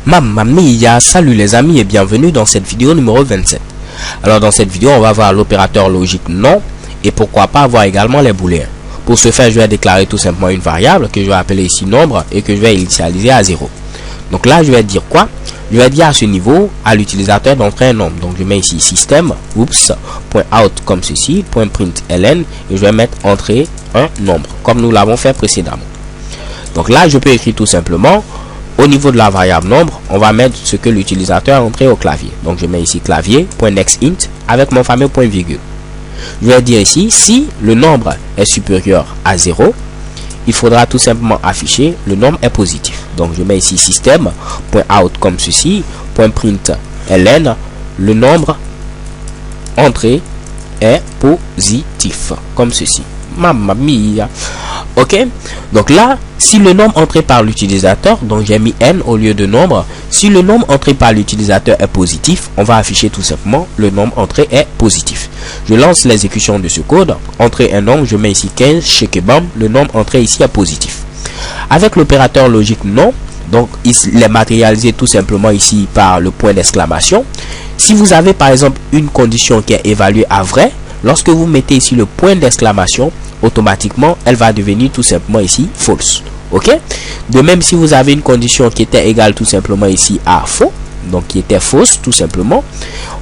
Mamma mia, salut les amis et bienvenue dans cette vidéo numéro 27. Alors dans cette vidéo, on va voir l'opérateur logique non et pourquoi pas voir également les booléens. Pour ce faire, je vais déclarer tout simplement une variable que je vais appeler ici nombre et que je vais initialiser à 0. Donc là, je vais dire quoi? Je vais dire à ce niveau à l'utilisateur d'entrer un nombre. Donc je mets ici système, .out comme ceci, .println et je vais mettre entrer un nombre comme nous l'avons fait précédemment. Donc là, je peux écrire tout simplement au niveau de la variable nombre, on va mettre ce que l'utilisateur a entré au clavier. Donc je mets ici clavier.nextInt avec mon fameux point virgule. Je vais dire ici, si le nombre est supérieur à 0, il faudra tout simplement afficher le nombre est positif. Donc je mets ici système.out comme ceci, .println, le nombre entré est positif comme ceci. Mamma mia. Ok, donc là, si le nombre entré par l'utilisateur, donc j'ai mis n au lieu de nombre, si le nombre entré par l'utilisateur est positif, on va afficher tout simplement le nombre entré est positif. Je lance l'exécution de ce code, entrer un nombre, je mets ici 15, check bam, le nombre entré ici est positif. Avec l'opérateur logique non, donc il est matérialisé tout simplement ici par le point d'exclamation. Si vous avez par exemple une condition qui est évaluée à vrai, lorsque vous mettez ici le point d'exclamation, automatiquement elle va devenir tout simplement ici false. Ok, de même si vous avez une condition qui était égale tout simplement ici à faux, donc qui était fausse tout simplement,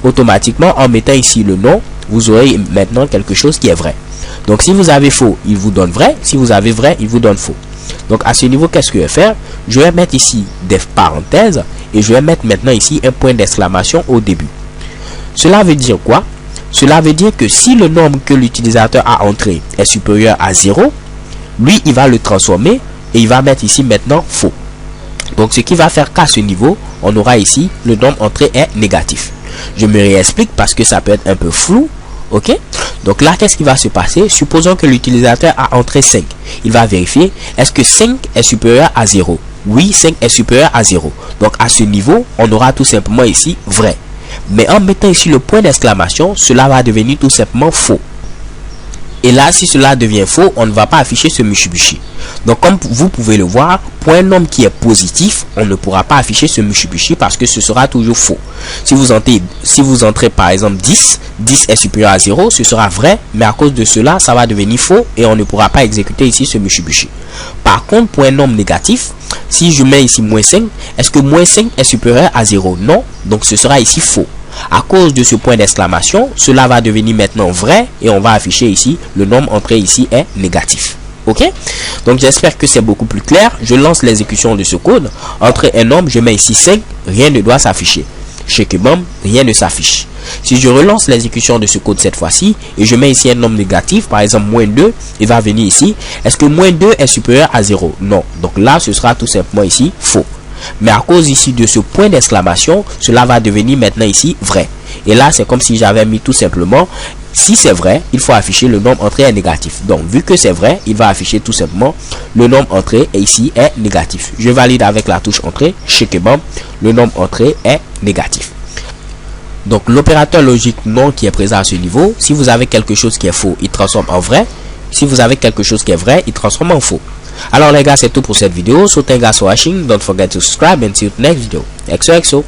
automatiquement en mettant ici le non, vous aurez maintenant quelque chose qui est vrai. Donc si vous avez faux, il vous donne vrai, si vous avez vrai, il vous donne faux. Donc à ce niveau, qu'est-ce que je vais faire? Je vais mettre ici des parenthèses et je vais mettre maintenant ici un point d'exclamation au début. Cela veut dire quoi? Cela veut dire que si le nombre que l'utilisateur a entré est supérieur à 0, lui, il va le transformer et il va mettre ici maintenant faux. Donc, ce qui va faire qu'à ce niveau, on aura ici le nombre entré est négatif. Je me réexplique parce que ça peut être un peu flou. Ok? Donc là, qu'est-ce qui va se passer? Supposons que l'utilisateur a entré 5. Il va vérifier, est-ce que 5 est supérieur à 0? Oui, 5 est supérieur à 0. Donc, à ce niveau, on aura tout simplement ici vrai. Mais en mettant ici le point d'exclamation, cela va devenir tout simplement faux. Et là, si cela devient faux, on ne va pas afficher ce Mitsubishi. Donc, comme vous pouvez le voir, pour un nombre qui est positif, on ne pourra pas afficher ce Mitsubishi parce que ce sera toujours faux. Si vous entrez par exemple 10, 10 est supérieur à 0, ce sera vrai, mais à cause de cela, ça va devenir faux et on ne pourra pas exécuter ici ce Mitsubishi. Par contre, pour un nombre négatif, si je mets ici moins 5, est-ce que moins 5 est supérieur à 0? Non, donc ce sera ici faux. À cause de ce point d'exclamation, cela va devenir maintenant vrai et on va afficher ici le nombre entré ici est négatif. Ok, donc j'espère que c'est beaucoup plus clair. Je lance l'exécution de ce code. Entrer un nombre, je mets ici 5, rien ne doit s'afficher. Check bam, rien ne s'affiche. Si je relance l'exécution de ce code cette fois-ci et je mets ici un nombre négatif, par exemple moins 2, il va venir ici. Est-ce que moins 2 est supérieur à 0? Non. Donc là, ce sera tout simplement ici faux. Mais à cause ici de ce point d'exclamation, cela va devenir maintenant ici vrai. Et là, c'est comme si j'avais mis tout simplement, si c'est vrai, il faut afficher le nombre entré est négatif. Donc, vu que c'est vrai, il va afficher tout simplement le nombre entré et ici est négatif. Je valide avec la touche entrée, check bam, le nombre entré est négatif. Donc, l'opérateur logique non qui est présent à ce niveau, si vous avez quelque chose qui est faux, il transforme en vrai. Si vous avez quelque chose qui est vrai, il transforme en faux. Alors les gars, c'est tout pour cette vidéo. So thank you guys for watching. Don't forget to subscribe and see you next video. XOXO.